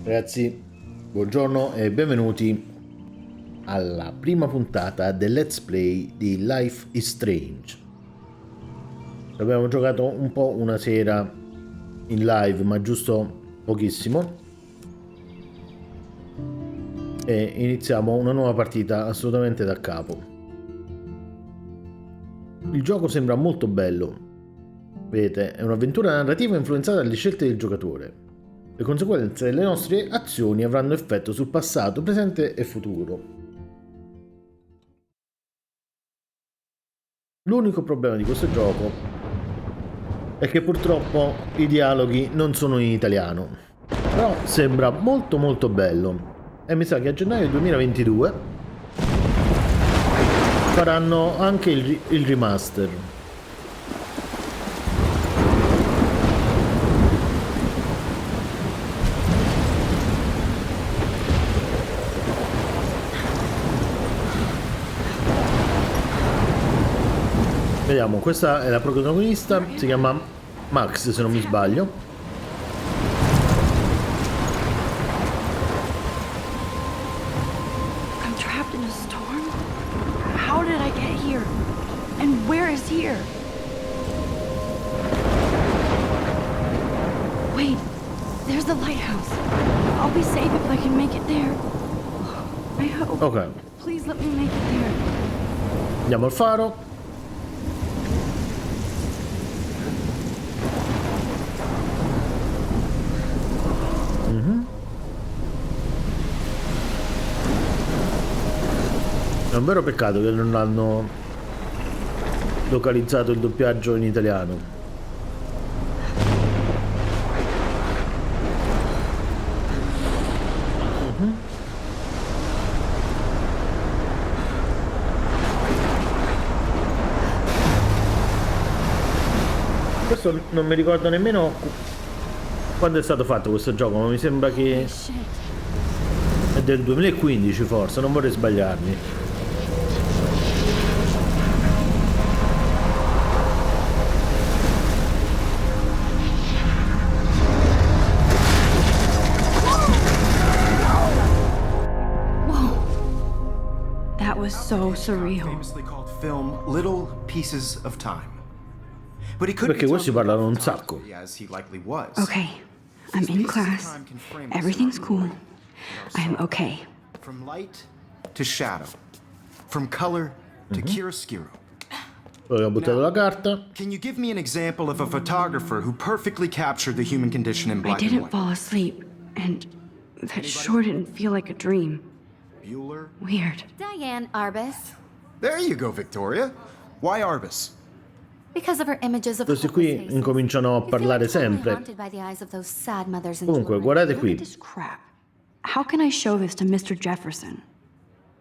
Ragazzi, buongiorno e benvenuti alla prima puntata del Let's Play di Life is Strange. Abbiamo giocato un po' una sera in live, ma giusto pochissimo. E iniziamo una nuova partita assolutamente da capo. Il gioco sembra molto bello. Vedete, è un'avventura narrativa influenzata dalle scelte del giocatore. Le conseguenze delle nostre azioni avranno effetto sul passato, presente e futuro. L'unico problema di questo gioco è che purtroppo i dialoghi non sono in italiano. Però sembra molto bello. E mi sa che a gennaio 2022 faranno anche il remaster. Vediamo, questa è la protagonista, si chiama Max se non mi sbaglio. I'm trapped in a storm? How did I get here? And where is here? Wait, there's the lighthouse. I'll be safe if I can make it there. I hope. Ok, Please let me make it there. andiamo al faro. È un vero peccato che non hanno localizzato il doppiaggio in italiano. Questo non mi ricordo nemmeno quando è stato fatto questo gioco, ma mi sembra che Shit. è del 2015 forse, non vorrei sbagliarmi. Whoa. That was so surreal. Famously called film Little Pieces of Time. But he couldn't Perché questi tell me parlano about un sacco. photography as he likely was. Okay, I'm in These pieces of class. time can frame us Everything's in our cool. world, I am okay. From light to shadow, from color to chiaroscuro. Poi ho buttato la carta. Can you give me an example of a photographer who perfectly captured the human condition in I black and didn't white? fall asleep, and that sure didn't feel like a dream. Bueller? Weird. Diane Arbus, There you go, Victoria. Why Arbus? because of her images of Questi qui hopeless faces. incominciano a You feel parlare like totally sempre. haunted by the eyes of those sad mothers and Comunque, children. guardate Look at qui. this crap. How can I show this to Mr. Jefferson?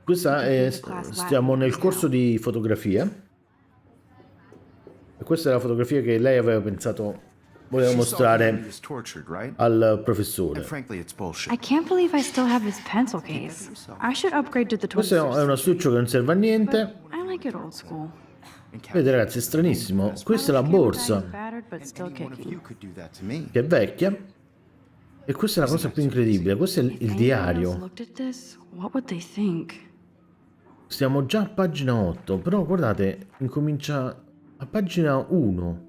Questa è, stiamo nel corso di fotografia. E questa è la fotografia che lei aveva pensato voleva She saw he mostrare was tortured, right? al professore. And frankly, it's bullshit. I can't believe I still have this pencil case. I should upgrade to the Questo è 26. un astuccio che non serve a niente. I like it old school. Vedete ragazzi, è stranissimo. Questa è la borsa, Battered, but still Any one of kicking. you could do that to me. che è vecchia. E questa è la cosa più incredibile. Questo è il Anyone else diario. looked at this? What would they think? Stiamo già a pagina 8, però guardate, incomincia a pagina 1,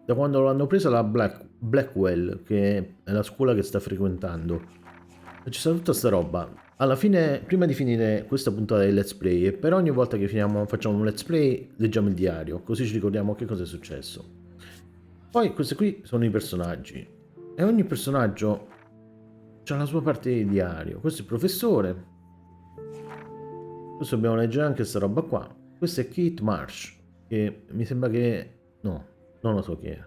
da quando l'hanno presa la Blackwell, che è la scuola che sta frequentando. E c'è stata tutta sta roba. Alla fine, prima di finire questa puntata del Let's Play, e per ogni volta che facciamo un Let's Play, leggiamo il diario, così ci ricordiamo che cosa è successo. Poi questi qui sono i personaggi, e ogni personaggio ha la sua parte di diario. Questo è il professore. Questo dobbiamo leggere anche questa roba qua. Questa è Kate Marsh, che mi sembra che... no, non lo so chi è.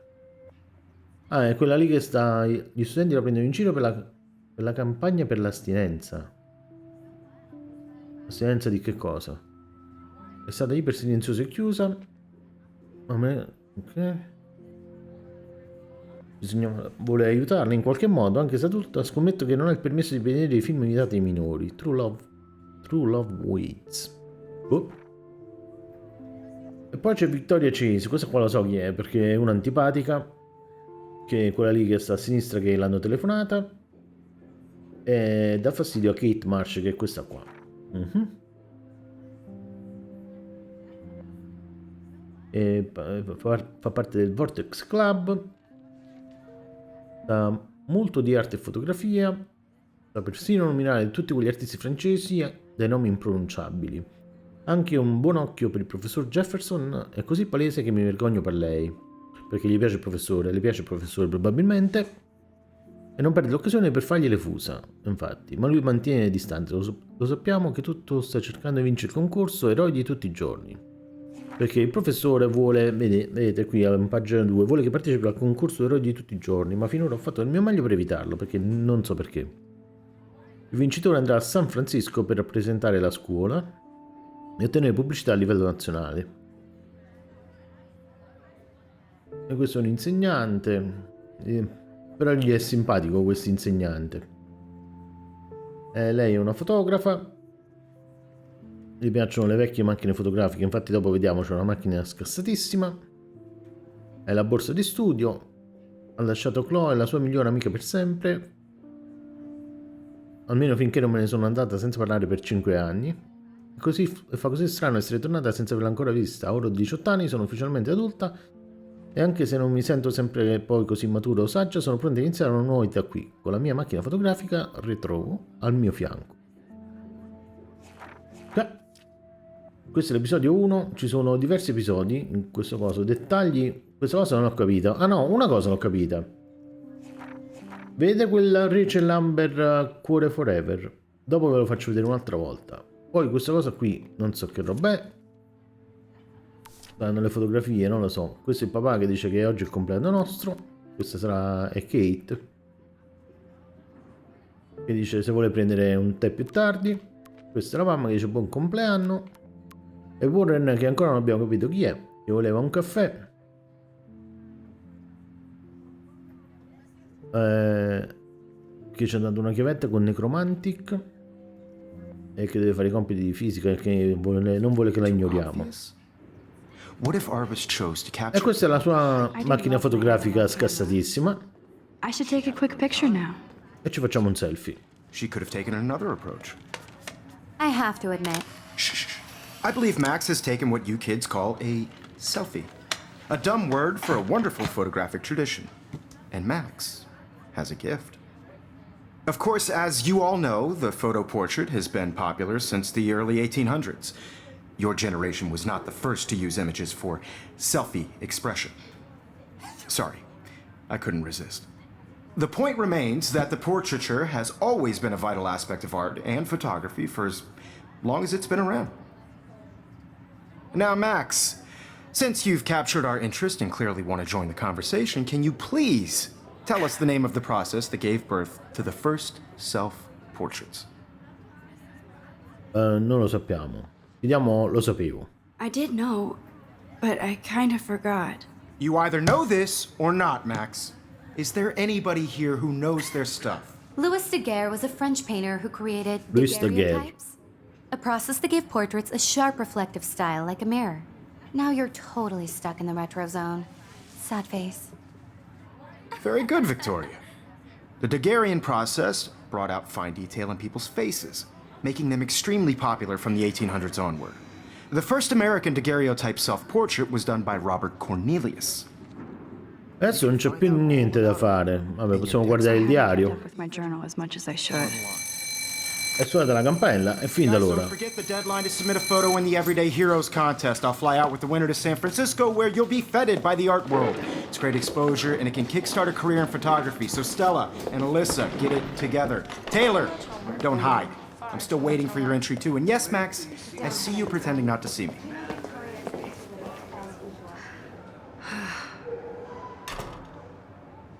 Ah, è quella lì che sta... gli studenti la prendono in giro per la campagna per l'astinenza. Astinenza di che cosa? È stata iper silenziosa e chiusa. Ok. Vuole aiutarla in qualche modo, anche se adulta. Scommetto che non ha il permesso di vedere i film vietati ai minori. True Love Waits. Oh. E poi c'è Victoria Chase, questa qua lo so chi è, perché è una antipatica, che è quella lì che sta a sinistra che l'hanno telefonata. E dà fastidio a Kate Marsh, che è questa qua. E fa parte del Vortex Club, sa molto di arte e fotografia, sa persino nominare tutti quegli artisti francesi dai nomi impronunciabili. Anche un buon occhio per il professor Jefferson, è così palese che mi vergogno per lei, perché gli piace il professore, le piace il professore probabilmente, e non perde l'occasione per fargli le fusa, infatti, ma lui mantiene distante, lo sappiamo che tutto sta cercando di vincere il concorso Eroi di tutti i giorni. Perché il professore vuole, vedete qui in pagina 2, vuole che partecipi al concorso Eroi di tutti i giorni, ma finora ho fatto il mio meglio per evitarlo, perché non so perché. Il vincitore andrà a San Francisco per rappresentare la scuola e ottenere pubblicità a livello nazionale. E questo è un insegnante, però gli è simpatico questo insegnante. Lei è una fotografa. Gli piacciono le vecchie macchine fotografiche, infatti dopo vediamo c'è una macchina scassatissima. È la borsa di studio. Ha lasciato Chloe, la sua migliore amica per sempre. Almeno finché non me ne sono andata senza parlare per 5 anni. Così fa così strano essere tornata senza averla ancora vista. Ora ho 18 anni, sono ufficialmente adulta. E anche se non mi sento sempre poi così matura o saggia, sono pronta a iniziare una nuova vita qui, con la mia macchina fotografica retro al mio fianco. Questo è l'episodio 1, ci sono diversi episodi in questo coso, dettagli, questa cosa non ho capito. Ah no, una cosa l'ho capita. Vede quel Rachel Amber Cuore Forever? Dopo ve lo faccio vedere un'altra volta. Poi questa cosa qui, non so che roba è. Stanno le fotografie, non lo so. Questo è il papà che dice che oggi è il compleanno nostro. Questa è Kate, che dice se vuole prendere un tè più tardi. Questa è la mamma che dice buon compleanno. E Warren, che ancora non abbiamo capito chi è, che voleva un caffè. Che ci ha dato una chiavetta con Necromantic e che deve fare i compiti di fisica e che non vuole che la ignoriamo. E questa è la sua macchina fotografica scassatissima. I should take a quick picture now. E ci facciamo un selfie. She could have taken another approach. I have to admit. Shh. I believe Max has taken what you kids call a selfie. A dumb word for a wonderful photographic tradition. And Max has a gift. Of course, as you all know, the photo portrait has been popular since the early 1800s. Your generation was not the first to use images for selfie expression. Sorry, I couldn't resist. The point remains that the portraiture has always been a vital aspect of art and photography for as long as it's been around. Now, Max, since you've captured our interest and clearly want to join the conversation, can you please tell us the name of the process that gave birth to the first self-portraits? Non lo sappiamo. Vediamo, lo sapevo. I did know, but I kind of forgot. You either know this or not, Max. Is there anybody here who knows their stuff? Louis Daguerre was a French painter who created Louis Daguerre. daguerreotypes, a process that gave portraits a sharp reflective style like a mirror. Now you're totally stuck in the retro zone. Sad face. Very good, Victoria. The Daguerrean process brought out fine detail in people's faces, making them extremely popular from the 1800s onward. The first American daguerreotype self-portrait was done by Robert Cornelius. Adesso non c'è più niente da fare. Vabbè, possiamo guardare il diario. With my journal as much as I should. È suonata la campella e fin da Guys, allora. don't forget the deadline to submit a photo in the Everyday Heroes contest. I'll fly out with the winner to San Francisco, where you'll be feted by the art world. It's great exposure, and it can kickstart a career in photography. So Stella and Alyssa, get it together. Taylor, don't hide. I'm still waiting for your entry too. And yes, Max, I see you pretending not to see me.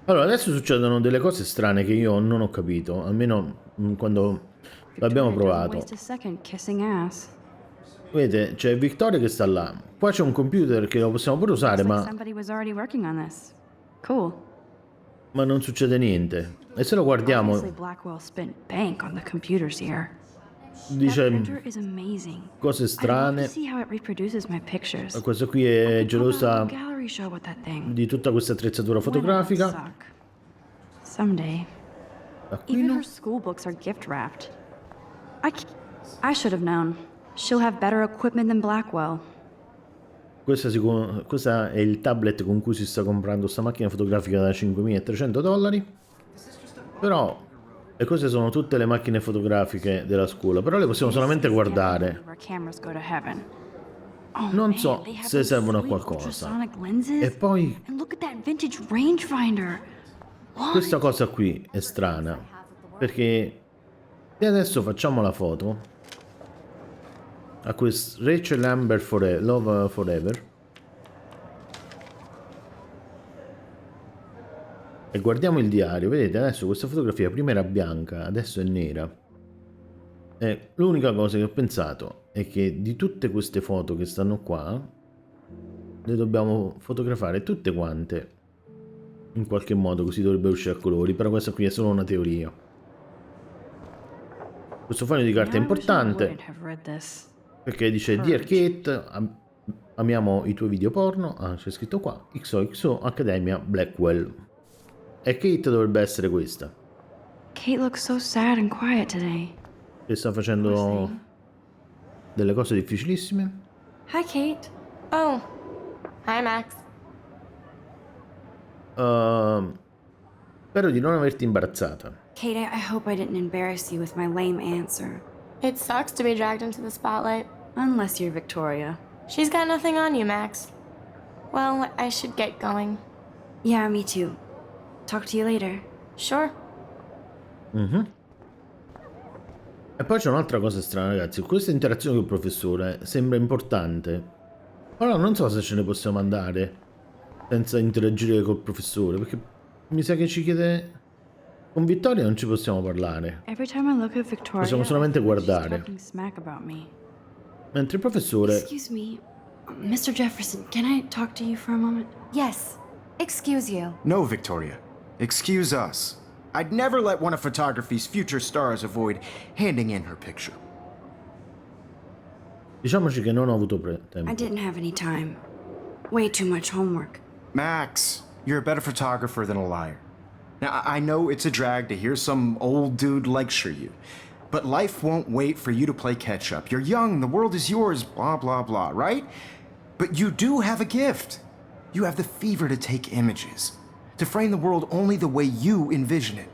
Allora, adesso succedono delle cose strane che io non ho capito, almeno quando l'abbiamo provato. Waste a second kissing ass. Vedete, c'è Victoria che sta là. Qua c'è un computer che lo possiamo pure usare, Like ma somebody was already working on this. Cool. non succede niente. E se lo Obviously, guardiamo, Blackwell spent bank on the computers here. That dice printer is amazing. cose I love to strane. see how it reproduces my pictures. Questa qui è gelosa Gallery show with that thing. di tutta questa attrezzatura Why not fotografica. suck? Someday. Even Aquino. her school books are gift wrapped. I should have known. She'll have better equipment than Blackwell. Questo è il tablet con cui si sta comprando sta macchina fotografica da $5.300. Però, e queste sono tutte le macchine fotografiche della scuola, però le possiamo solamente guardare. Where cameras go to heaven. Oh, Non man, so they have se those servono a sweet qualcosa. ultrasonic lenses. E poi And look at that vintage rangefinder. What? questa cosa qui è strana, perché se adesso facciamo la foto a questo Rachel Amber Love Forever e guardiamo il diario, vedete adesso questa fotografia prima era bianca, adesso è nera. E l'unica cosa che ho pensato è che di tutte queste foto che stanno qua le dobbiamo fotografare tutte quante in qualche modo, così dovrebbe uscire a colori, però questa qui è solo una teoria. Questo foglio di carta è importante perché dice Dear Kate, amiamo i tuoi video porno. Ah, c'è scritto qua XOXO Accademia Blackwell, e Kate dovrebbe essere questa Kate looks so sad and quiet today. che sta facendo delle cose difficilissime. Hi, Kate. Oh, hi Max. Spero di non averti imbarazzata. Kate, I hope I didn't embarrass you with my lame answer. It sucks to be dragged into the spotlight. Unless you're Victoria. She's got nothing on you, Max. Well, I should get going. Yeah, me too. Talk to you later. Sure. E poi c'è un'altra cosa strana, ragazzi. Questa interazione col professore sembra importante, però non so se ce ne possiamo andare senza interagire col professore, perché mi sa che ci chiede... Con Vittoria non ci possiamo parlare, Every time I look at Victoria, possiamo solamente I think she's guardare. talking smack about me. Mentre il professore... Excuse me, Mr. Jefferson, can I talk to you for a moment? Yes. Excuse you. No, Victoria. Excuse us. I'd never let one of photography's future stars avoid handing in her picture. Diciamoci che non ho avuto I tempo. didn't have any time. Way too much homework. Max, you're a better photographer than a liar. Now, I know it's a drag to hear some old dude lecture you, but life won't wait for you to play catch up. You're young, the world is yours, blah, blah, blah, right? But you do have a gift. You have the fever to take images, to frame the world only the way you envision it.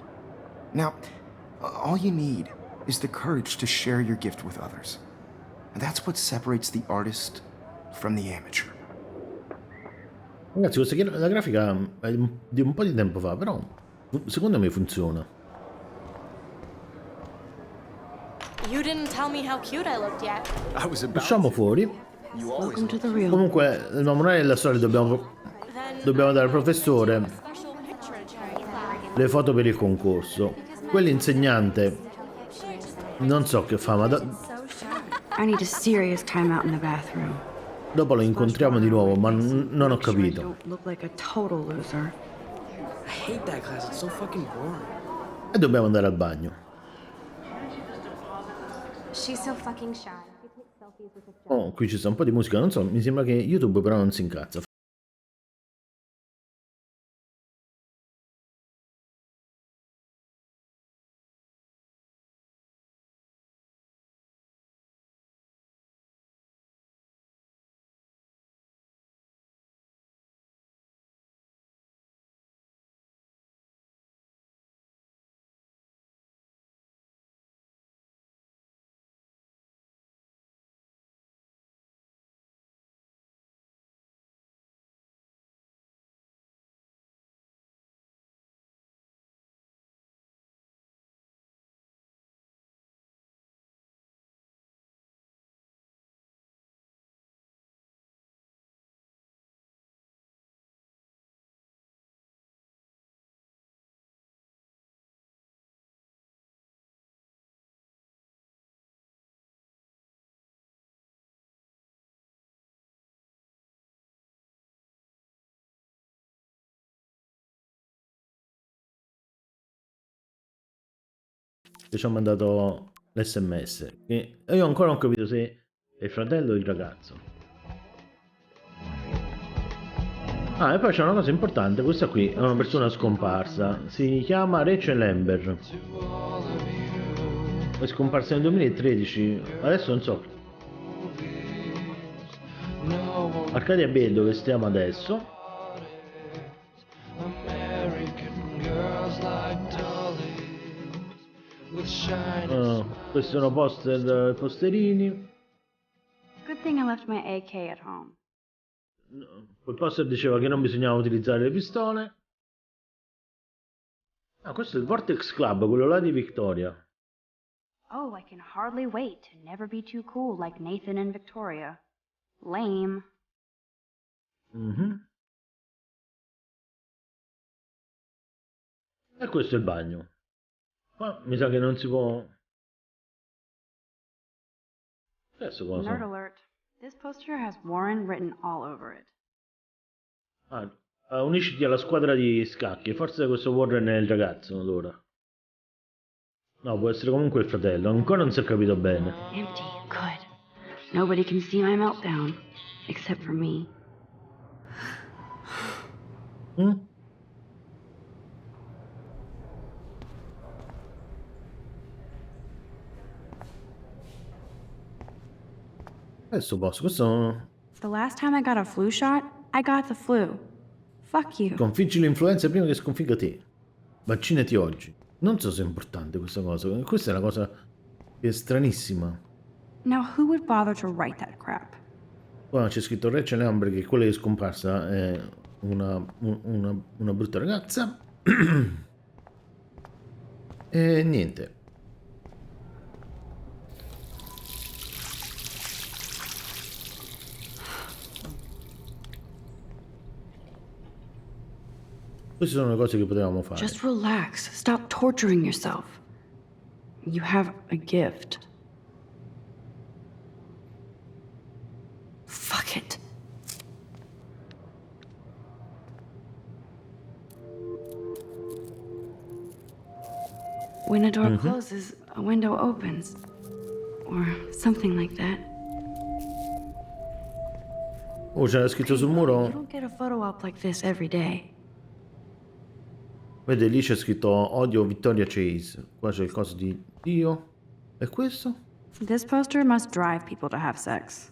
Now, all you need is the courage to share your gift with others. And that's what separates the artist from the amateur. Ragazzi, la grafica è di un po' di tempo fa, però secondo me funziona. You didn't tell me how cute I looked yet. I was about Usciamo fuori. Welcome to the real. Comunque, la morale della storia dobbiamo dare al professore Special picture to le foto per il concorso. Quell'insegnante non so che fa, ma I need a serious timeout in the bathroom. dopo lo incontriamo di nuovo, ma non ho capito. Don't look like a total loser. I hate that class, it's so fucking boring. E dobbiamo andare al bagno. She's so fucking shy. You take selfies with a Oh, qui ci sta un po' di musica, non so, mi sembra che YouTube però non si incazza. Che ci ha mandato l'SMS. Che io ancora non ho capito se è il fratello o il ragazzo. Ah, e poi c'è una cosa importante, questa qui è una persona scomparsa, si chiama Rachel Amber, è scomparsa nel 2013, adesso non so. Arcadia Bay dove stiamo adesso. Questi sono posterini. Good thing I left my AK at home. Quel poster diceva che non bisognava utilizzare le pistole. Ah, questo è il Vortex Club, quello là di Victoria. Oh, I can hardly wait to never be too cool like Nathan and Victoria. Lame. E questo è il bagno. Qua mi sa che non si può. Adesso Nerd cosa? alert. This poster has Warren written all over it. Unisciti alla squadra di scacchi. Forse questo Warren è il ragazzo allora. No, può essere comunque il fratello. Ancora non si è capito bene. Empty. Good. Nobody can see my meltdown. Except for me. Adesso posso. Questo. The last time I got a flu shot, I got the flu. Fuck you. Sconfiggi l'influenza prima che sconfigga te. Vaccinati oggi. Non so se è importante questa cosa. Questa è una cosa che è stranissima. Now who would bother to write that crap? Qua c'è scritto Rachel Amber che quella che è scomparsa è una brutta ragazza. E niente. Queste sono le cose che potevamo fare. Just relax. Stop torturing yourself. You have a gift. Fuck it. When a door closes, a window opens. Or something like that. Oh, c'era scritto sul You muro. don't get a photo op like this every day. Vede, lì c'è scritto odio Victoria Chase. Qua c'è il coso di Dio. E questo? This poster must drive people to have sex.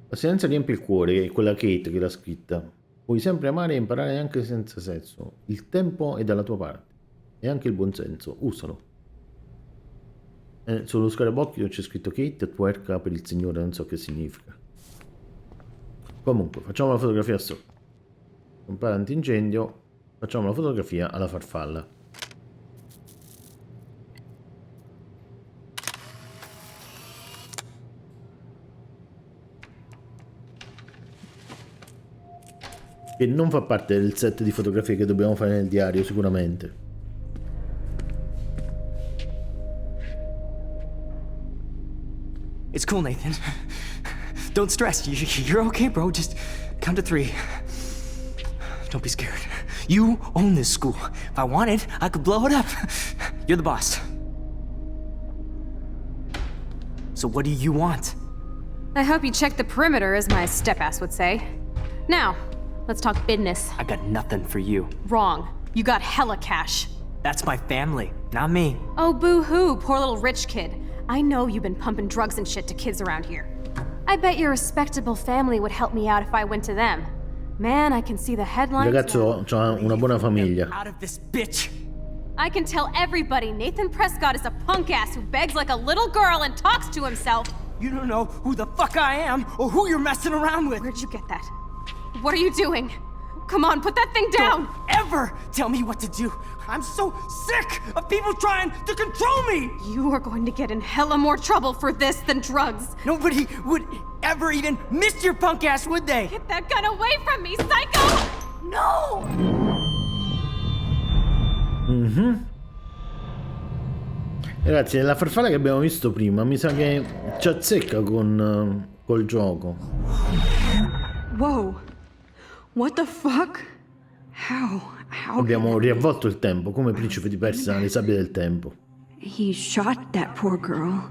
La silenzio riempie il cuore, è quella Kate che l'ha scritta. Puoi sempre amare e imparare anche senza sesso. Il tempo è dalla tua parte. E anche il buonsenso. Usalo. Sullo scarabocchio c'è scritto Kate twerka per il Signore, non so che significa. Comunque, facciamo la fotografia sopra. Compare antincendio. Facciamo la fotografia alla farfalla. Che non fa parte del set di fotografie che dobbiamo fare nel diario, sicuramente. It's cool, Nathan. Don't stress. You're okay, bro. Just count to 3. Don't be scared. You own this school. If I wanted, I could blow it up. You're the boss. So what do you want? I hope you checked the perimeter, as my step-ass would say. Now, let's talk business. I got nothing for you. Wrong. You got hella cash. That's my family, not me. Oh, boo-hoo, poor little rich kid. I know you've been pumping drugs and shit to kids around here. I bet your respectable family would help me out if I went to them. Man, I can see the Il headlines. ragazzo ha una buona famiglia. Out of this bitch. I can tell everybody Nathan Prescott is a punk ass who begs like a little girl and talks to himself. You don't know who the fuck I am or who you're messing around with. Where'd you get that? What are you doing? Come on, put that thing down! Don't ever tell me what to do. I'm so sick of people trying to control me. You are going to get in hella more trouble for this than drugs. Nobody would ever even miss your punk ass, would they? Get that gun away from me, psycho! No! Ragazzi, nella farfalla che abbiamo visto prima, mi sa che ci azzecca col gioco. Whoa. What the fuck? How? Abbiamo riavvolto il tempo, come principe di Persia nelle sabbie del tempo. He shot that poor girl.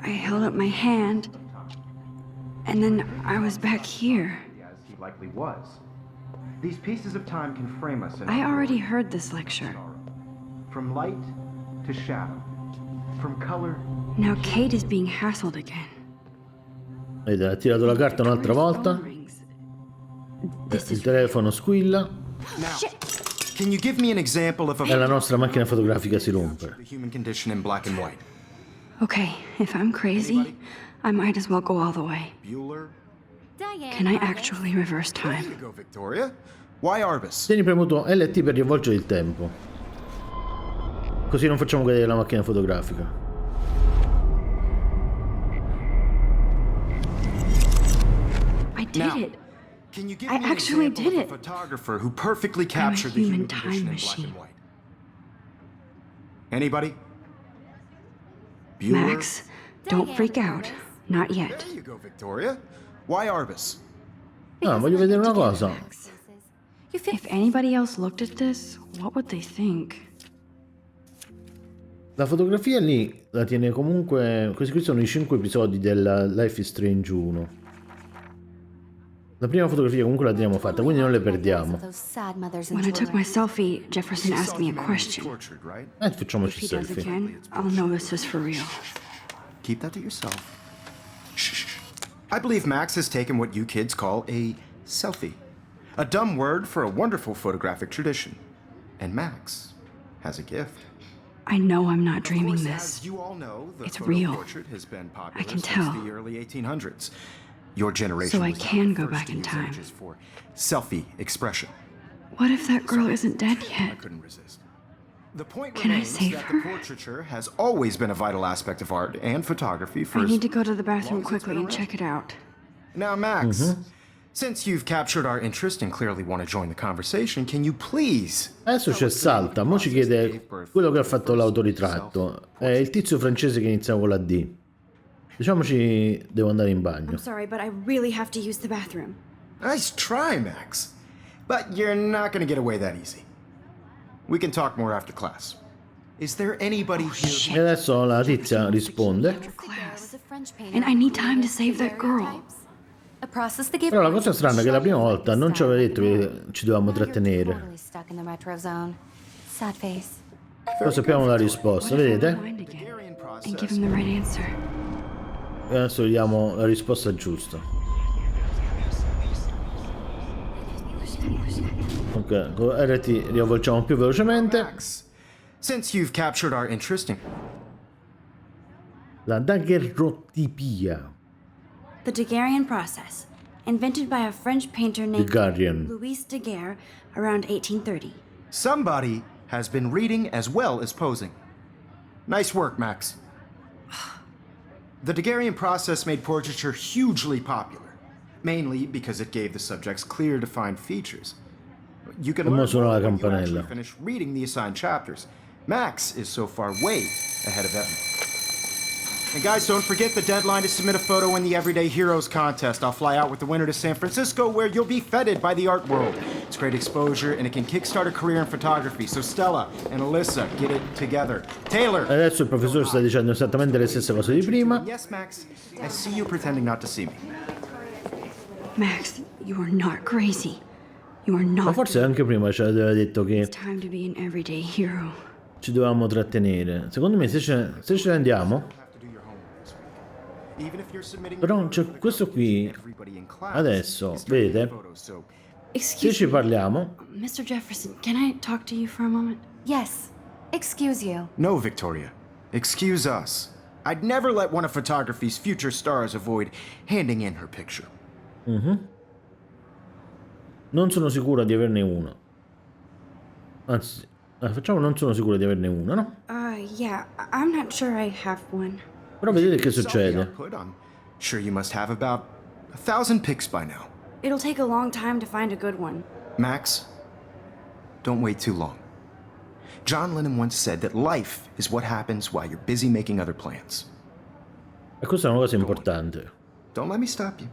I held up my hand. And then I was back here. likely was. These pieces of time can frame us in I our already glory heard this lecture. and sorrow. From light to shadow, from color. Now Kate is being hassled again. Vedete, ha tirato la carta un'altra Victoria's volta. phone rings. This Il is telefono squilla Now, can you give me an example of e la nostra macchina fotografica si rompe. the human condition in black and white? okay. If I'm crazy, I might as well go all the way. Bueller? Can I actually reverse There time? you go, Victoria. Why Arbus? Tieni premuto LT per riavvolgere il tempo. Così non facciamo cadere la macchina fotografica. I did Now, it. Can you give I me an actually example did of a it. photographer who perfectly captured the human human time condition in black machine. and white? Anybody? Bueller? Max, don't freak out. Not yet. There you go, Victoria. Why Arbus? Ah, voglio vedere una cosa. If anybody else looked at this, what would they think? La fotografia lì la tiene comunque. Questi qui sono i 5 episodi del Life is Strange 1. La prima fotografia comunque la teniamo fatta, quindi non le perdiamo. When I took my selfie, Jefferson asked me a question. Tortured, right? Facciamoci If he does selfie. again, I'll know this is for real. Keep that to yourself. Shh. I believe Max has taken what you kids call a selfie. A dumb word for a wonderful photographic tradition. And Max has a gift. I know I'm not dreaming Of course, this. as you all know, the It's photo real. portrait has been popular I can since tell. the early 1800s. Your generation So I was not can the go first back to in use time. images for selfie expression. What if that girl isn't dead I yet? couldn't resist. The point Can I remains save that her? the portraiture has always been a vital aspect of art and photography for I as need to go to the bathroom long as it's quickly been and check it out. Now, Max, since you've captured our interest and clearly want to join the conversation, can you please? Adesso c'è Salta, mo ci chiede quello che ha fatto l'autoritratto. È il tizio francese che iniziava con la D. Diciamoci, devo andare in bagno. I'm sorry, but I really have to use the bathroom. Nice try, Max. But you're not going to get away that easy. We can talk more after class. Is there anybody here? E adesso la tizia risponde. Class. And I need time to save that girl. Però la cosa strana è che la prima volta non ci aveva detto che ci dovevamo trattenere. Però sappiamo la risposta, What if I vedete? rewind again and give him the right answer? E adesso vediamo la risposta giusta. Ok, con RT riavvolgiamo più velocemente. Max, since you've captured our interest in La daguerrotipia. The Daguerrean process, invented by a French painter named Daguerrean. Louis Daguerre around 1830. somebody has been reading as well as posing. Nice work, Max. The Daguerrean process made portraiture hugely popular, mainly because it gave the subjects clear, defined features. You can Come learn suona la more when you actually campanella. finish reading the assigned chapters. Max is so far way ahead of Evan. And guys, don't forget the deadline to submit a photo in the Everyday Heroes contest. I'll fly out with the winner to San Francisco, where you'll be feted by the art world. It's great exposure, and it can kickstart a career in photography. So Stella and Alyssa, get it together. Taylor! Adesso il professore sta dicendo esattamente le stesse cose di prima. Yes, Max? I see you pretending not to see me. Max, you are not crazy. You are Ma not. forse anche prima ci aveva detto che It's time to be an everyday hero. ci dovevamo trattenere. Secondo me se ce ne andiamo. Però c'è questo qui. Adesso, vedete? Se Excuse ci me, parliamo. Mr. Jefferson, can I talk to you for a moment? Yes. Excuse you. No, Victoria. Excuse us. I'd never let one of photography's future stars avoid handing in her picture. Non sono sicura di averne una. Anzi, facciamo non sono sicura di averne una, no? Yeah, I'm not sure I have one. Però vedete che Selfie succede. output, I'm sure you must have about 1,000 pics by now. It'll take a long time to find a good one. Max, don't wait too long. John Lennon once said that life is what happens while you're busy making other plans. E questa è una cosa importante. Don't let me stop you.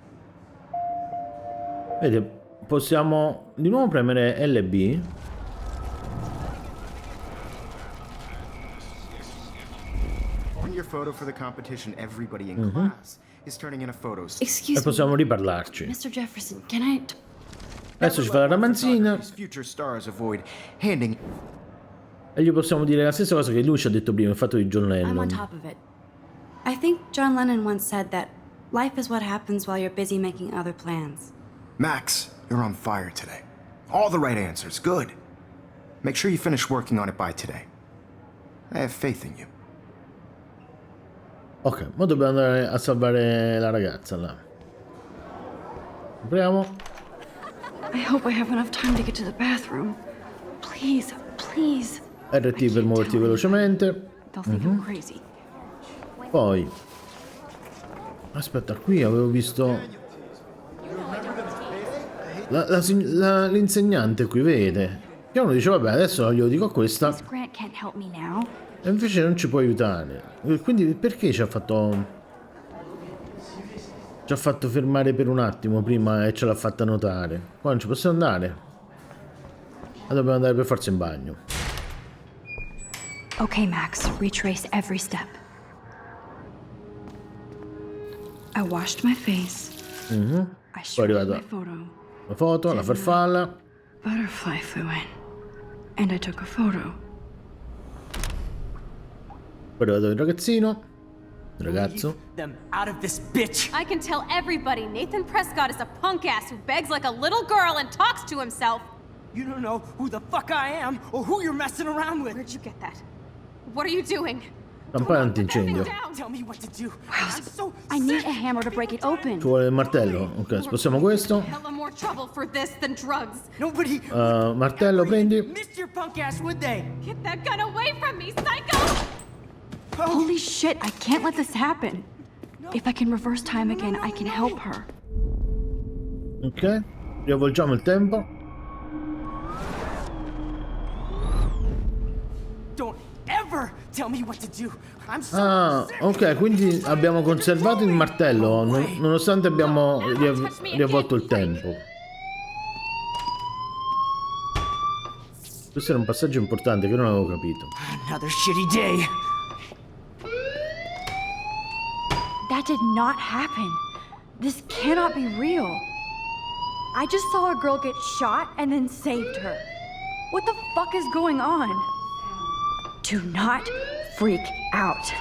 Vedete, possiamo di nuovo premere LB. On your photo for the competition, everybody in class is turning in a photo. E Excuse me, possiamo riparlarci. Mr. Jefferson, can I Adesso ci fa la ramanzina These future stars avoid handing e gli possiamo dire la stessa cosa che lui ci ha detto prima, il fatto di John I'm on Lennon. top of it. I think John Lennon once said that life is what happens while you're busy making other plans. Max, you're on fire today. All the right answers. Good. Make sure you finish working on it by today. I have faith in you. Ok, ora dobbiamo andare a salvare la ragazza là. Apriamo. I hope I have enough time to get to the bathroom. Please, please. RT per muoverti velocemente. They'll think I'm crazy. Poi aspetta, qui avevo visto l'insegnante qui, vede? Che uno dice vabbè, adesso glielo dico a questa Miss Grant can't help me now. e invece non ci può aiutare. Quindi perché ci ha fatto fermare per un attimo prima e ce l'ha fatta notare? Qua non ci possiamo andare. Ma dobbiamo andare per forza in bagno. Okay, Max, retrace every step. I washed my face. I Poi è showed arrivata my photo. la foto, la farfalla. Butterfly flew in, and I took a photo. Poi è arrivato il ragazzino. Il ragazzo. Them out of this bitch. I can tell everybody Nathan Prescott is a punk ass who begs like a little girl and talks to himself. You don't know who the fuck I am or who you're messing around with. Where'd you get that? What are you doing? Campana antincendio. Tell me what to do. I'm so I need sick. a hammer to break it open. Ci vuole il martello. Ok, spostiamo questo. Hella more trouble for this than drugs. Nobody Martello, prendi. missed your punk ass, would they? Get that gun away from me, psycho! Holy shit, I can't let this happen. If I can reverse time again, I can help her. Ok, riavvolgiamo il tempo. Don't ever tell me what to do. I'm so Ah, ok, quindi abbiamo conservato il martello nonostante abbiamo riavvolto il tempo. Questo era un passaggio importante che non avevo capito. another shitty day. That did not happen. This cannot be real. I just saw a girl get shot and then saved her. What the fuck is going on? Do not freak out.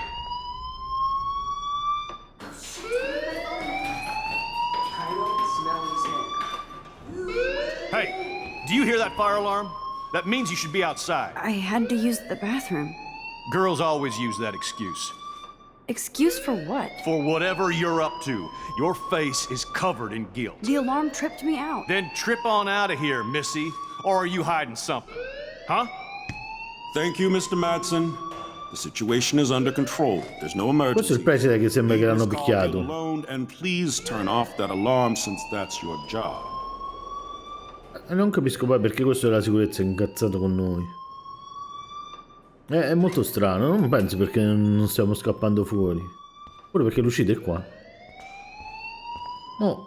Hey, do you hear that fire alarm? That means you should be outside. I had to use the bathroom. Girls always use that excuse. Excuse for what? For whatever you're up to, your face is covered in guilt. The alarm tripped me out. Then trip on out of here, Missy. Or are you hiding something? Huh? Thank you, Mr. Madsen. The situation is under control. There's no Questo è il emergency. preside che sembra che l'hanno Please call picchiato. alone and please turn off that alarm since that's your job. E non capisco poi perché questo della sicurezza è incazzato con noi. È molto strano, non pensi perché non stiamo scappando fuori. Pure perché l'uscita è qua. Oh,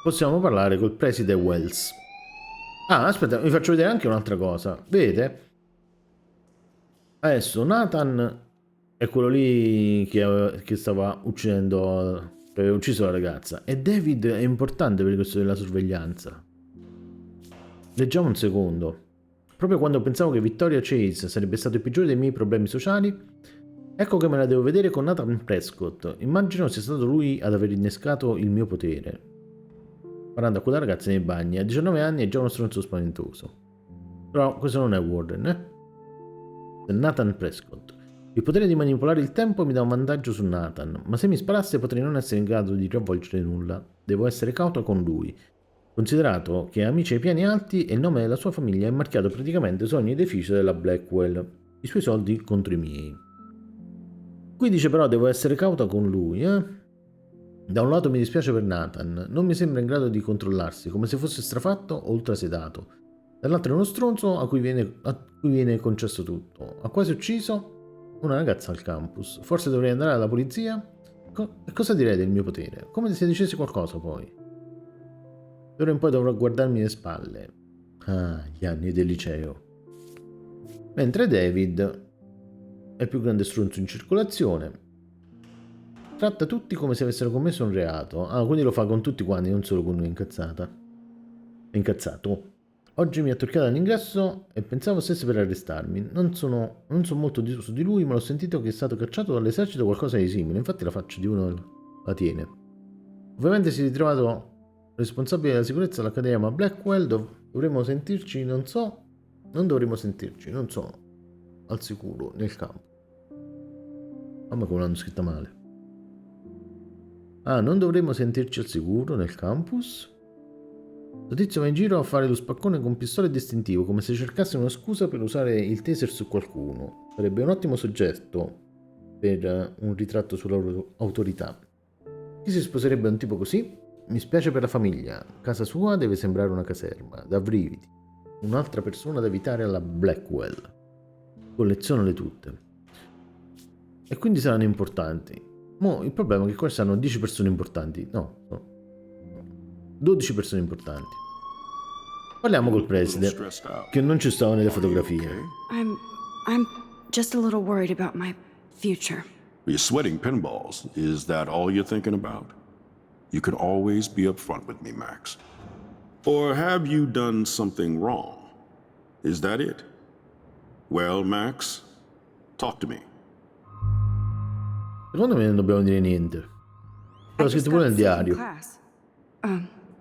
possiamo parlare col preside Wells. Ah, aspetta, vi faccio vedere anche un'altra cosa. Vedete? Adesso Nathan è quello lì che stava uccidendo, che aveva ucciso la ragazza. E David è importante per questo della sorveglianza. Leggiamo un secondo. Proprio quando pensavo che Victoria Chase sarebbe stato il peggiore dei miei problemi sociali, ecco che me la devo vedere con Nathan Prescott. Immagino sia stato lui ad aver innescato il mio potere. Parlando a quella ragazza nei bagni, a 19 anni è già uno stronzo spaventoso. Però questo non è Warren, È Nathan Prescott. Il potere di manipolare il tempo mi dà un vantaggio su Nathan, ma se mi sparasse potrei non essere in grado di riavvolgere nulla. Devo essere cauto con lui. Considerato che è amici ai piani alti e il nome della sua famiglia è marchiato praticamente su ogni edificio della Blackwell, i suoi soldi contro i miei. Qui dice però devo essere cauta con lui, Da un lato mi dispiace per Nathan, non mi sembra in grado di controllarsi, come se fosse strafatto o ultrasedato. Dall'altro è uno stronzo a cui viene concesso tutto. Ha quasi ucciso una ragazza al campus. Forse dovrei andare alla polizia? E cosa direi del mio potere? Come se dicessi qualcosa poi. D'ora in poi dovrò guardarmi le spalle. Ah, gli anni del liceo. Mentre David è il più grande stronzo in circolazione. Tratta tutti come se avessero commesso un reato. Ah, quindi lo fa con tutti quanti, non solo con noi incazzata. incazzato. Oggi mi ha toccato all'ingresso e pensavo stesse per arrestarmi. Non so molto su di lui, ma l'ho sentito che è stato cacciato dall'esercito o qualcosa di simile. Infatti la faccia di uno la tiene. Ovviamente si è ritrovato responsabile della sicurezza all'Accademia Blackwell. Dovremmo sentirci, non so. Non dovremmo sentirci, non so. Al sicuro, nel campo. Mamma come l'hanno scritta male. Ah, non dovremmo sentirci al sicuro nel campus? Lo tizio va in giro a fare lo spaccone con pistola distintivo, come se cercasse una scusa per usare il taser su qualcuno. Sarebbe un ottimo soggetto per un ritratto sull'autorità. Chi si sposerebbe a un tipo così? Mi spiace per la famiglia. Casa sua deve sembrare una caserma, da brividi. Un'altra persona da evitare alla Blackwell. Collezionale tutte. E quindi saranno importanti. Mo, il problema è che qua stanno 10 persone importanti. No. 12 persone importanti. Parliamo col preside, che non ci stava nelle fotografie. I'm just a little worried about my future. You're sweating pinballs. Is that all you're thinking about? You can always be upfront with me, Max. Or have you done something wrong? Is that it? Well, Max, talk to me. Secondo me non dobbiamo dire niente. L'ho scritto pure nel diario.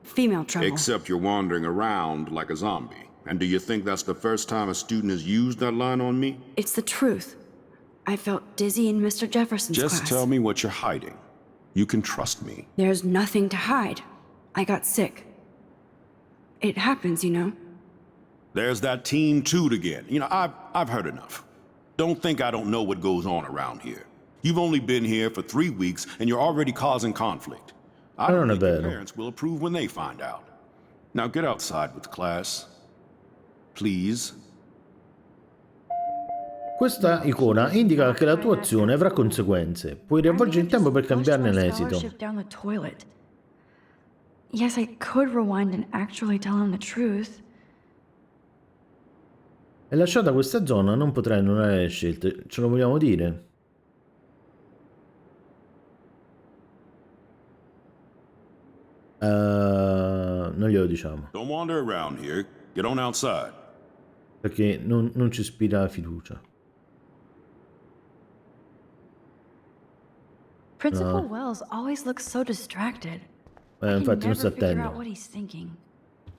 Female trouble. Except you're wandering around like a zombie. And do you think that's the first time a student has used that line on me? It's the truth. I felt dizzy in Mr. Jefferson's class. Just tell me what you're hiding. You can trust me. There's nothing to hide. I got sick. It happens, you know. There's that team toot again. You know, I've heard enough. Don't think I don't know what goes on around here. You've only been here for 3 weeks and you're already causing conflict. I don't think your parents will approve when they find out. Now get outside with class. Please. Questa icona indica che la tua azione avrà conseguenze. Puoi riavvolgere il tempo per cambiarne l'esito. Yes, I could rewind and actually tell him the truth. E lasciata questa zona non potrai annullare le scelte. Ce lo vogliamo dire? Non glielo diciamo. Don't wander around here. Get on outside. Perché non ci ispira fiducia. Principal Wells always looks so distracted. Infatti non sta attento. What he's thinking.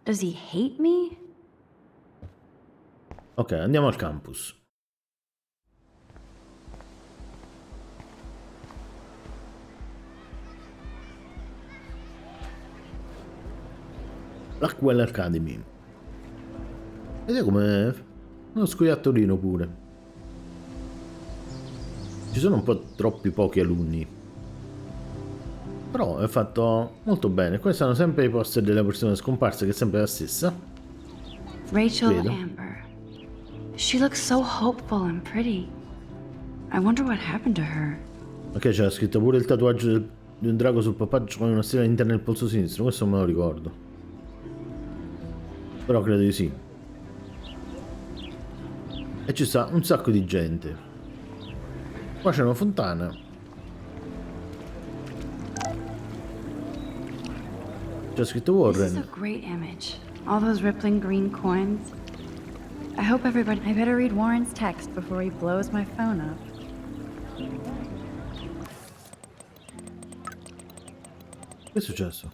Does he hate me? Ok, andiamo al campus. Blackwell Academy. Vedete com'è uno scoiattolino pure. Ci sono un po' troppi pochi alunni. Però è fatto molto bene. Questi sono sempre i poster delle persone scomparse, che è sempre la stessa. Rachel Amber. She looks so hopeful and pretty. I wonder what happened to her. Ok, c'era scritto pure il tatuaggio di un drago sul pappaggio con una stella interna nel polso sinistro. Questo non me lo ricordo. Però credo di sì. E ci sta un sacco di gente. Qua c'è una fontana. C'è scritto Warren. This is a great image. All those rippling green coins. I hope everybody... I better read Warren's text before he blows my phone up. Che è successo?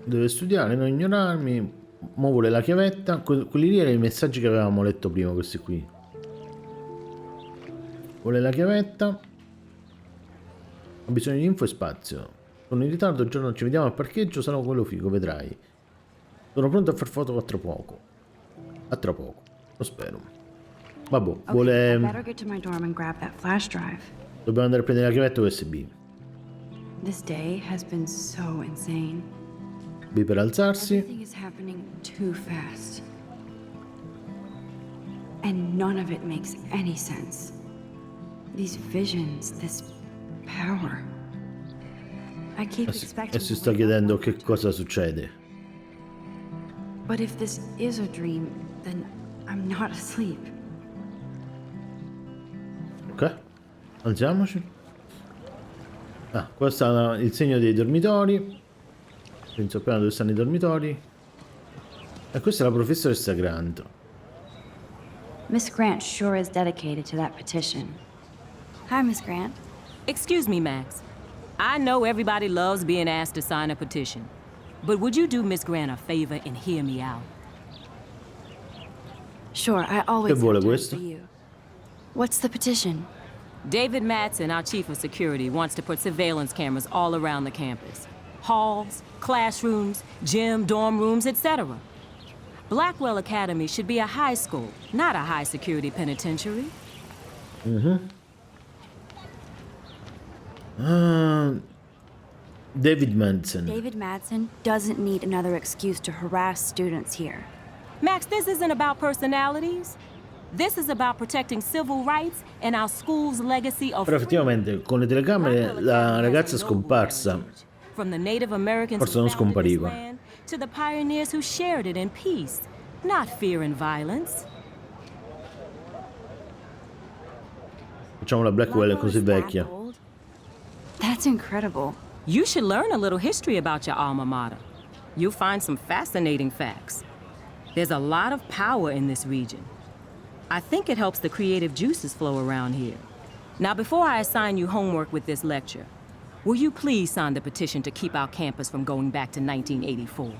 Deve studiare, non ignorarmi. Mo vuole la chiavetta. Quelli lì erano i messaggi che avevamo letto prima, questi qui. Vuole la chiavetta. Ho bisogno di info e spazio. Sono in ritardo, il giorno ci vediamo al parcheggio, sarò quello figo, vedrai. Sono pronto a far foto a tra poco. A tra poco, lo spero. Vabbè, vuole... Dobbiamo andare a prendere la chiavetta USB. This day has been so insane. B per alzarsi. Everything is happening too fast. And none of it makes any sense. These visions, this power. I keep expecting. E si sta chiedendo che cosa succede. But if this is a dream, then I'm not asleep. Alziamoci. Ah, questo è il segno dei dormitori. Penso appena dove stanno i dormitori. E questa è la professoressa Grant. Miss Grant sure is dedicated to that petition. Hi, Miss Grant. Excuse me, Max. I know everybody loves being asked to sign a petition. But would you do Miss Grant a favor and hear me out? Sure, I always Che vuole have time questo? for you. What's the petition? David Madsen, our chief of security, wants to put surveillance cameras all around the campus. Halls, classrooms, gym, dorm rooms, etc. Blackwell Academy should be a high school, not a high-security penitentiary. David Madsen. David Madsen doesn't need another excuse to harass students here. Max, this isn't about personalities. This is about protecting civil rights and our school's legacy of Però effettivamente con le telecamere la ragazza è scomparsa. From the Native Americans Forse non who founded this scompariva. land to the pioneers who shared it in peace, not fear and violence. Facciamo la Blackwell, è così vecchia. That's incredible. You should learn a little history about your alma mater. You'll find some fascinating facts. There's a lot of power in this region. I think it helps the creative juices flow around here. Now, before I assign you homework with this lecture, will you please sign the petition to keep our campus from going back to 1984?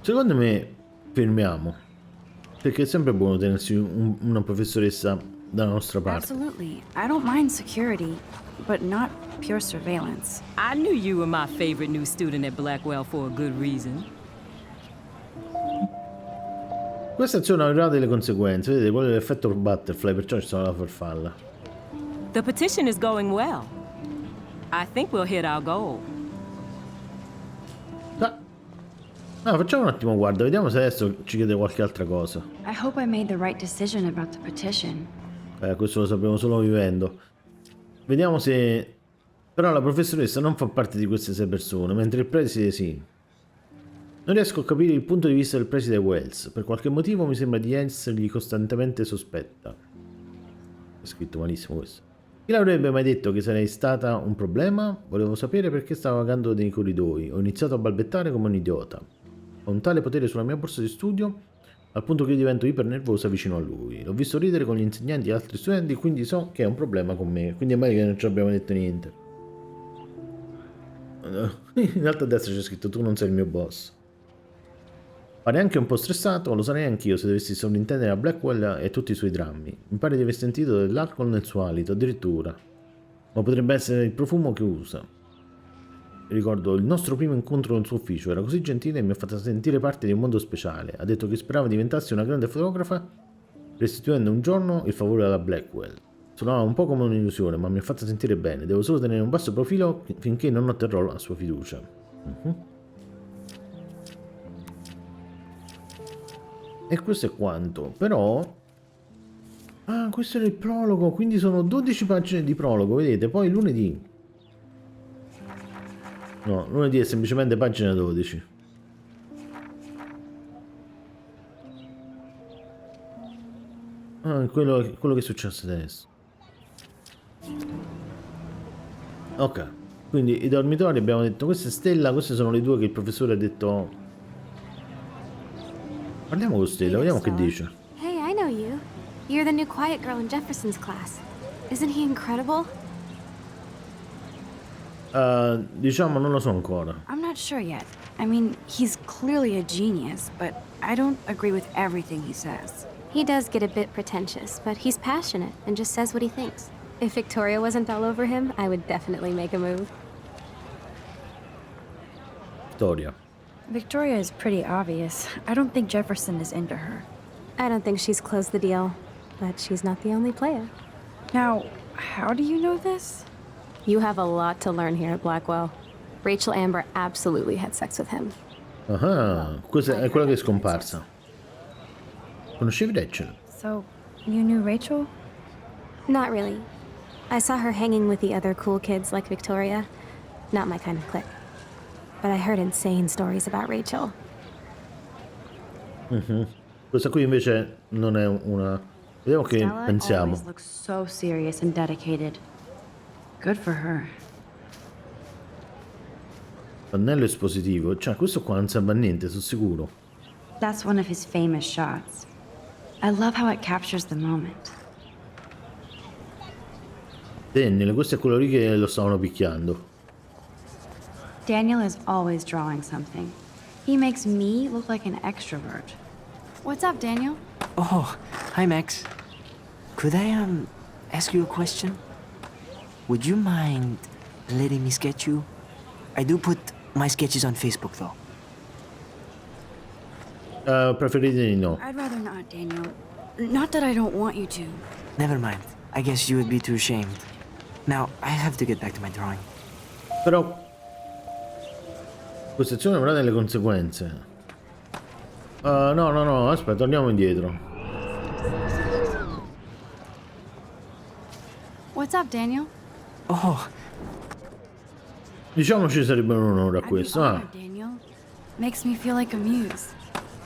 Secondo me fermiamo. Perché è sempre buono tenersi una professoressa dalla nostra parte. Absolutely. I don't mind security, but not pure surveillance. I knew you were my favorite new student at Blackwell for a good reason. Questa azione avrà delle conseguenze, vedete, quello è l'effetto butterfly, perciò ci sono la farfalla. The petition is going well. I think we'll hit our goal. Facciamo un attimo, guarda, vediamo se adesso ci chiede qualche altra cosa. I hope I made the right decision about the petition. Questo lo sappiamo solo vivendo. Vediamo se... Però la professoressa non fa parte di queste 6 persone, mentre il preside sì. Non riesco a capire il punto di vista del Preside Wells. Per qualche motivo mi sembra di essergli costantemente sospetta. È scritto malissimo questo. Chi l'avrebbe mai detto che sarei stata un problema? Volevo sapere perché stavo vagando nei corridoi. Ho iniziato a balbettare come un idiota. Ho un tale potere sulla mia borsa di studio al punto che io divento iper nervosa vicino a lui. L'ho visto ridere con gli insegnanti e altri studenti, quindi so che è un problema con me. Quindi è meglio che non ci abbiamo detto niente. In alto a destra c'è scritto: tu non sei il mio boss. Pare anche un po' stressato, lo sarei anch'io se dovessi sovrintendere a Blackwell e tutti i suoi drammi. Mi pare di aver sentito dell'alcol nel suo alito, addirittura. Ma potrebbe essere il profumo che usa. Ricordo il nostro primo incontro nel suo ufficio, era così gentile e mi ha fatto sentire parte di un mondo speciale. Ha detto che sperava diventassi una grande fotografa, restituendo un giorno il favore alla Blackwell. Suonava un po' come un'illusione, ma mi ha fatto sentire bene. Devo solo tenere un basso profilo finché non otterrò la sua fiducia. E questo è quanto, però... Ah, questo era il prologo, quindi sono 12 pagine di prologo, vedete? Poi lunedì... No, lunedì è semplicemente pagina 12. Ah, quello che è successo adesso. Ok, quindi i dormitori abbiamo detto, questa è Stella, queste sono le due che il professore ha detto... Parliamo con Stella, vediamo che dice. Hey, I know you. You're the new quiet girl in Jefferson's class. Isn't he incredible? Diciamo, non lo so ancora. I'm not sure yet. I mean, he's clearly a genius, but I don't agree with everything he says. He does get a bit pretentious, but he's passionate and just says what he thinks. If Victoria wasn't all over him, I would definitely make a move. Storia. Victoria is pretty obvious. I don't think Jefferson is into her. I don't think she's closed the deal, but she's not the only player. Now, how do you know this? You have a lot to learn here at Blackwell. Rachel Amber absolutely had sex with him. Ah, questa è quella che è scomparsa. Conoscevi Rachel? So, you knew Rachel? Not really. I saw her hanging with the other cool kids like Victoria. Not my kind of clique. But I heard insane stories about Rachel. Questa qui invece non è una Vediamo che Stella pensiamo. always looks so serious and dedicated. Good for her. Pannello espositivo. Cioè, questo qua non serve a niente, sono sicuro. That's one of his famous shots. I love how it captures the moment. Daniel, questo è quello lì che lo stavano picchiando. Daniel is always drawing something. He makes me look like an extrovert. What's up, Daniel? Oh, hi, Max. Could I, ask you a question? Would you mind letting me sketch you? I do put my sketches on Facebook, though. Preferite di no. I'd rather not, Daniel. Not that I don't want you to. Never mind. I guess you would be too ashamed. Now, I have to get back to my drawing. Però questa azione avrà delle conseguenze. No, aspetta, torniamo indietro. What's up, Daniel? Oh, Diciamo ci sarebbe un onore a I'd be questo. honored, Daniel. Makes me feel like a muse.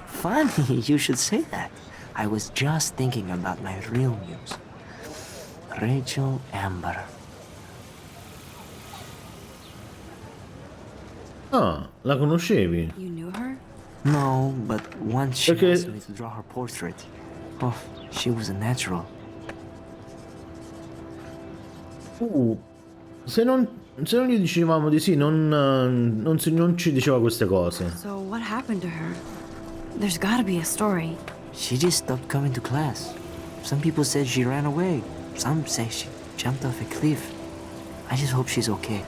funny you should say that. I was just thinking about my real muse. Rachel Amber. Ah, la conoscevi? You knew her? No, but once she Okay. asked me to draw her portrait. Oh, she was a natural. Se non gli dicevamo di sì, non ci diceva queste cose. So what happened to her? There's gotta be a story. She just stopped coming to class. Some people said she ran away. Some say she jumped off a cliff. I just hope she's okay.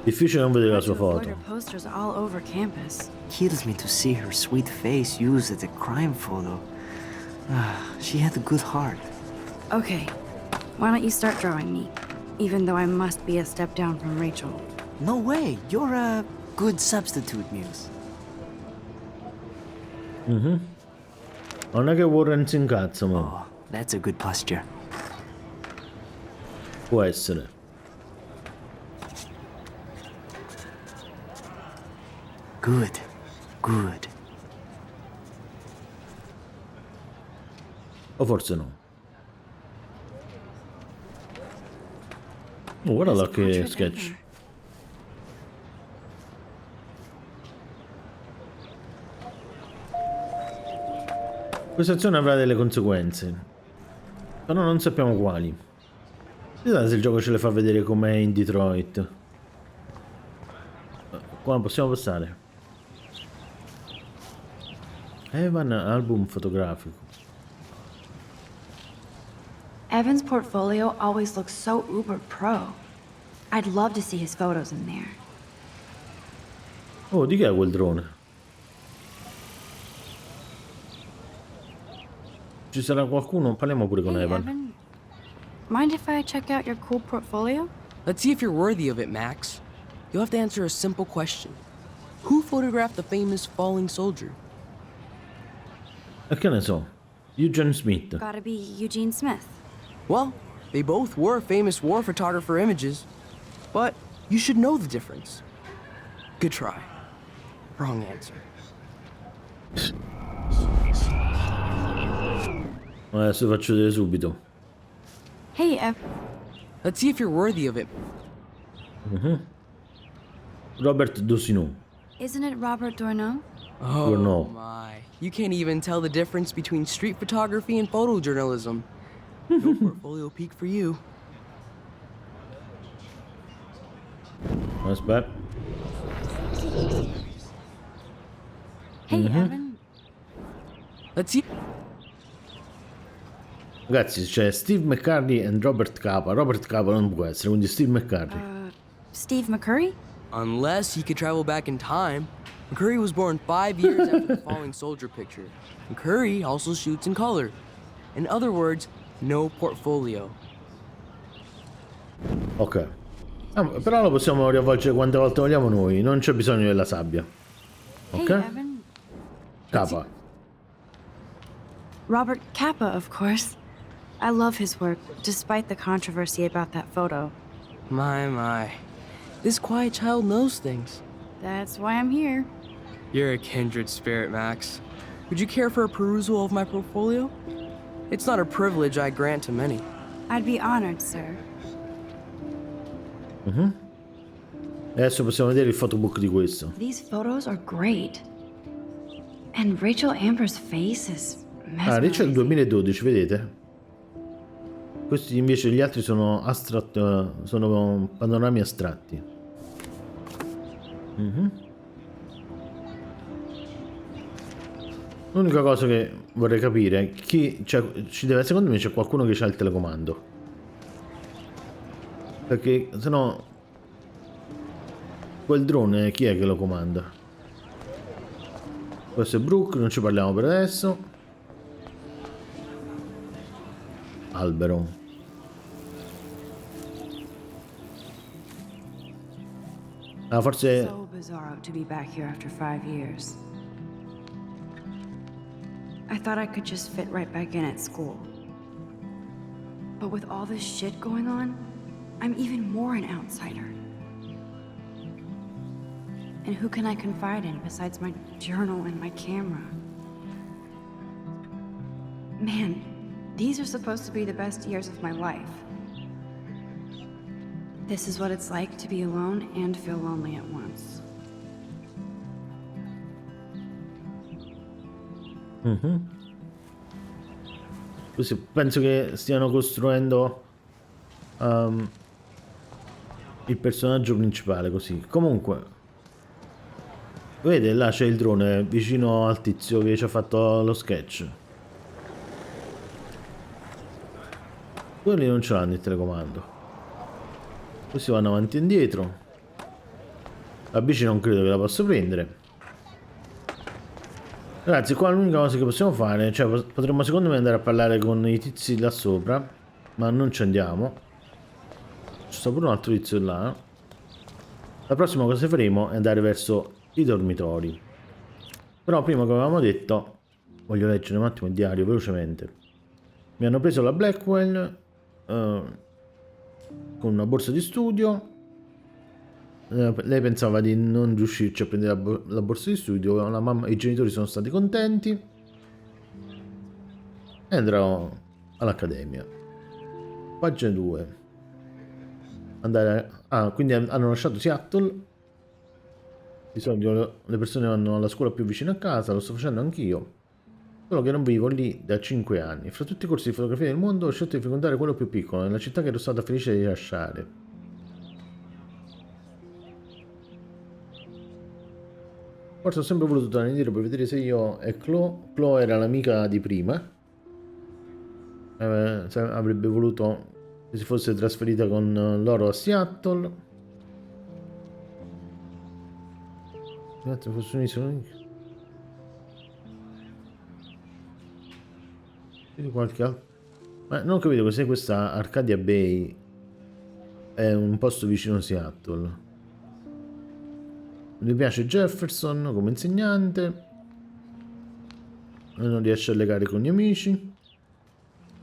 Difficile non vedere la sua Avoid foto. her posters all over campus. Kills me to see her sweet face used as a crime photo. She had a good heart. Okay, why don't you start drawing me? Even though I must be a step down from Rachel. No way, you're a good substitute, Muse. Non è che Warren si incazza, ma Oh, that's a good posture. può essere. Good, good. O forse no. Oh, guarda che sketch. Questa azione avrà delle conseguenze, però non sappiamo quali. Vedete se il gioco ce le fa vedere com'è in Detroit. Qua possiamo passare. Evan album fotografico. Evan's portfolio always looks so uber pro. I'd love to see his photos in there. Oh, di che è quel drone? Ci sarà qualcuno? Parliamo pure con Hey, Evan. Mind if I check out your cool portfolio? Let's see if you're worthy of it, Max. You'll have to answer a simple question. Who photographed the famous falling soldier? E che ne so? Eugene Smith. Gotta be Eugene Smith. Well, they both were famous war photographer images, but you should know the difference. Good try. Wrong answer. Adesso faccio vedere subito. Hey, Let's see if you're worthy of it. Robert Dosineau. isn't it Robert Dourneau? Oh no. my. You can't even tell the difference between street photography and photojournalism. No portfolio peak for you. Aspetta. Hey, Evan. Let's see. Ragazzi, c'è Steve McCurry e Robert Capa. Robert Capa non può essere, quindi Steve McCurry. Steve McCurry? Unless he could travel back in time. McCurry was born 5 years after the falling soldier picture. McCurry also shoots in color. In other words, no portfolio. Ok. Però lo possiamo riavvolgere quante volte vogliamo noi, non c'è bisogno della sabbia. Ok? Hey, Evan. Capa. Robert Capa, of course. I love his work, despite the controversy about that photo. My. This quiet child knows things. That's why I'm here. You're a kindred spirit, Max. Would you care for a perusal of my portfolio? It's not a privilege I grant to many. I'd be honored, sir. Adesso possiamo vedere il photobook di questo. These photos are great. And Rachel Amber's face is Ah, Rachel mesmerizing. 2012, vedete? Questi invece gli altri sono sono panorami astratti. L'unica cosa che vorrei capire è chi, cioè, secondo me c'è qualcuno che ha il telecomando. Perché sennò quel drone chi è che lo comanda? Questo è Brooke, non ci parliamo per adesso. Albero. Ah, forse So bizarro to be back here after 5 years. I thought I could just fit right back in at school. But with all this shit going on, I'm even more an outsider. And who can I confide in besides my journal and my camera? Man, these are supposed to be the best years of my life. This is what it's like to be alone and feel lonely at once. Così, penso che stiano costruendo il personaggio principale così. Comunque, vede là c'è il drone vicino al tizio che ci ha fatto lo sketch. Quelli non ce l'hanno il telecomando. Questi vanno avanti e indietro. La bici non credo che la possa prendere. Ragazzi, qua l'unica cosa che possiamo fare, cioè potremmo secondo me andare a parlare con i tizi là sopra, ma non ci andiamo. C'è sta pure un altro tizio là. La prossima cosa che faremo è andare verso i dormitori. Però prima, come avevamo detto, voglio leggere un attimo il diario velocemente. Mi hanno preso la Blackwell con una borsa di studio. Lei pensava di non riuscirci a prendere la borsa di studio. La mamma e i genitori sono stati contenti e andrò all'accademia. Pagina 2. Quindi hanno lasciato Seattle. Di solito le persone vanno alla scuola più vicina a casa, lo sto facendo anch'io. Solo che non vivo lì da 5 anni. Fra tutti i corsi di fotografia del mondo ho scelto di frequentare quello più piccolo, nella città che ero stata felice di lasciare. Forse ho sempre voluto tornare indietro per vedere se io e Chloe. Chloe era l'amica di prima. Avrebbe voluto che si fosse trasferita con loro a Seattle. Fosse un'isola. Qualche altro. Ma non ho capito se questa Arcadia Bay è un posto vicino a Seattle. Mi piace Jefferson come insegnante. Non riesce a legare con gli amici.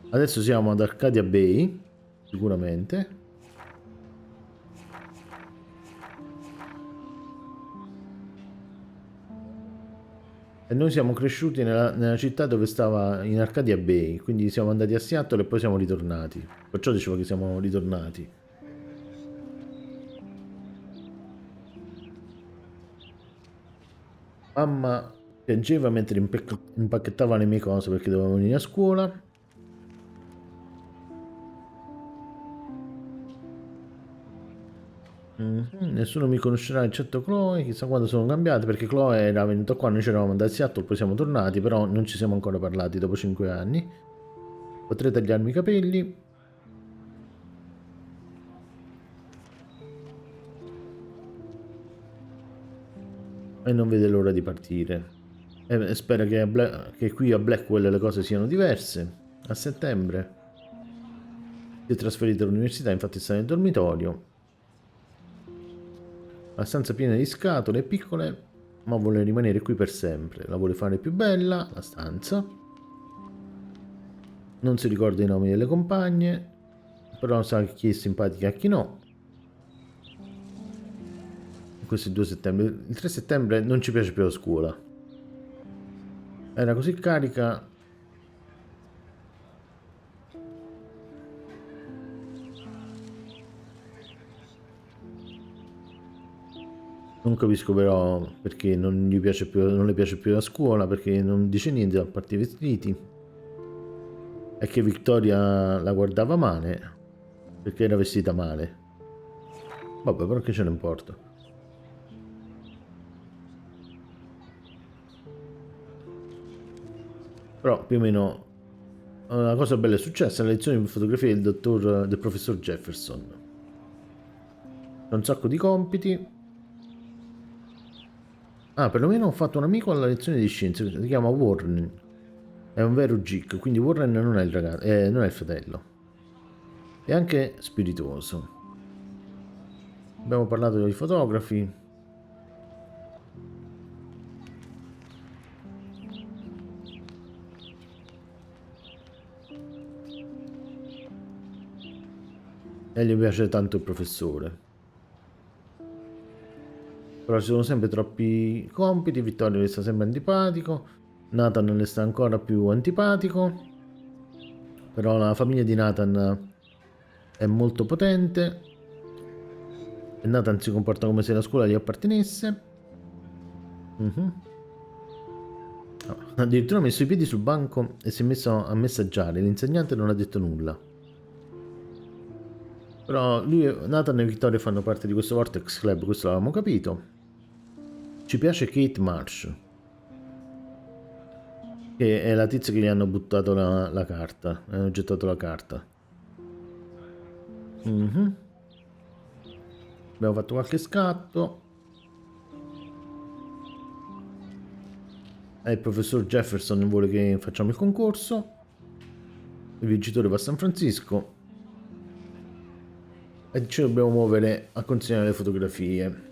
Adesso siamo ad Arcadia Bay, sicuramente. E noi siamo cresciuti nella città dove stava in Arcadia Bay, quindi siamo andati a Seattle e poi siamo ritornati. Perciò dicevo che siamo ritornati. Mamma piangeva mentre impacchettava le mie cose perché dovevamo venire a scuola. Nessuno mi conoscerà eccetto Chloe, chissà quando sono cambiate perché Chloe era venuta qua, noi ci eravamo andati a Seattle, poi siamo tornati, però non ci siamo ancora parlati dopo 5 anni. Potrei tagliarmi i capelli. E non vede l'ora di partire. E spera che qui a Blackwell le cose siano diverse. A settembre si è trasferita all'università, infatti sta nel dormitorio. La stanza piena di scatole piccole, ma vuole rimanere qui per sempre. La vuole fare più bella, la stanza. Non si ricorda i nomi delle compagne, però sa chi è simpatica e chi no. questo è il 2 settembre. Il 3 settembre non ci piace più la scuola. Era così carica. Non capisco però perché non gli piace più, non le piace più la scuola, perché non dice niente a parte i vestiti. È che Victoria la guardava male, perché era vestita male. Vabbè, però che ce ne importa. Però più o meno una cosa bella è successa, la lezione di fotografia del professor Jefferson. C'è un sacco di compiti. Ah, perlomeno ho fatto un amico alla lezione di scienze, si chiama Warren. È un vero geek, quindi Warren non è il ragazzo, non è il fratello. È anche spiritoso. Abbiamo parlato dei fotografi. E gli piace tanto il professore. Però ci sono sempre troppi compiti, Vittorio le sta sempre antipatico, Nathan le sta ancora più antipatico, però la famiglia di Nathan è molto potente e Nathan si comporta come se la scuola gli appartenesse. Addirittura ha messo i piedi sul banco e si è messo a messaggiare, l'insegnante non ha detto nulla. Però Nathan e Vittoria fanno parte di questo Vortex Club, questo l'avevamo capito. Ci piace Kate Marsh, che è la tizia che gli hanno buttato la carta, hanno gettato la carta. Abbiamo fatto qualche scatto. E il professor Jefferson vuole che facciamo il concorso. Il vincitore va a San Francisco. E ci dobbiamo muovere a consegnare le fotografie.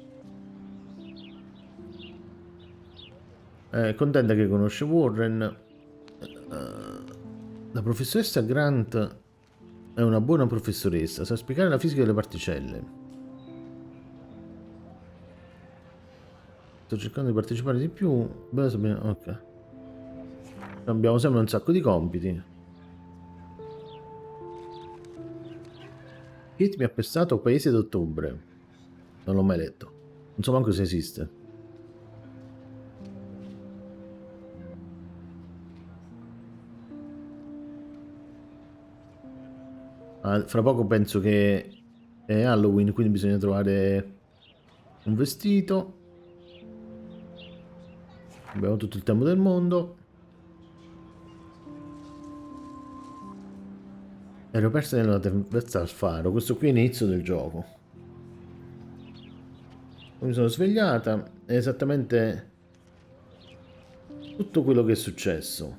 È contenta che conosce Warren. La professoressa Grant è una buona professoressa, sa spiegare la fisica delle particelle. Sto cercando di partecipare di più. Ok. Abbiamo sempre un sacco di compiti. Kate mi ha pestato Paese d'ottobre. Non l'ho mai letto. Non so manco se esiste. Fra poco penso che è Halloween, quindi bisogna trovare un vestito. Abbiamo tutto il tempo del mondo. Ero persa nella tempesta al faro. Questo qui è l'inizio del gioco. Mi sono svegliata. È esattamente tutto quello che è successo.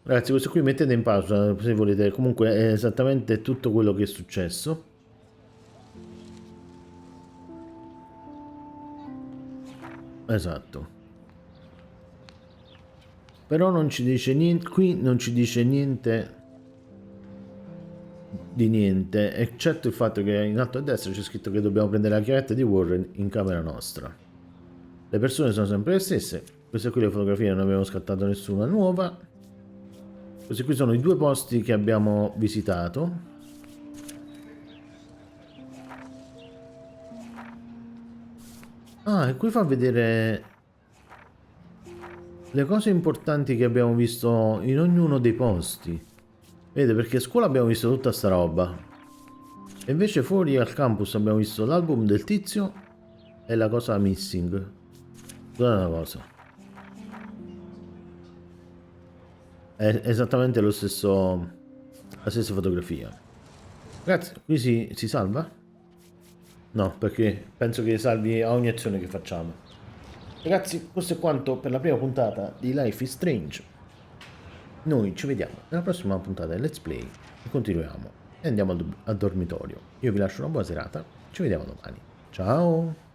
Ragazzi, questo qui mettete in pausa se volete. Comunque è esattamente tutto quello che è successo. Esatto. Però non ci dice niente. Qui non ci dice niente di niente, eccetto il fatto che in alto a destra c'è scritto che dobbiamo prendere la chiavetta di Warren in camera nostra. Le persone sono sempre le stesse. Queste qui le fotografie, non abbiamo scattato nessuna nuova. Questi qui sono i due posti che abbiamo visitato. Ah, e qui fa vedere le cose importanti che abbiamo visto in ognuno dei posti. Vedete, perché a scuola abbiamo visto tutta sta roba. E invece fuori al campus abbiamo visto l'album del tizio e la cosa missing. Tutta una cosa. È esattamente lo stesso, la stessa fotografia. Ragazzi, qui si salva? No, perché penso che salvi a ogni azione che facciamo. Ragazzi, questo è quanto per la prima puntata di Life is Strange. Noi ci vediamo nella prossima puntata di Let's Play e continuiamo e andiamo al dormitorio. Io vi lascio una buona serata, ci vediamo domani. Ciao!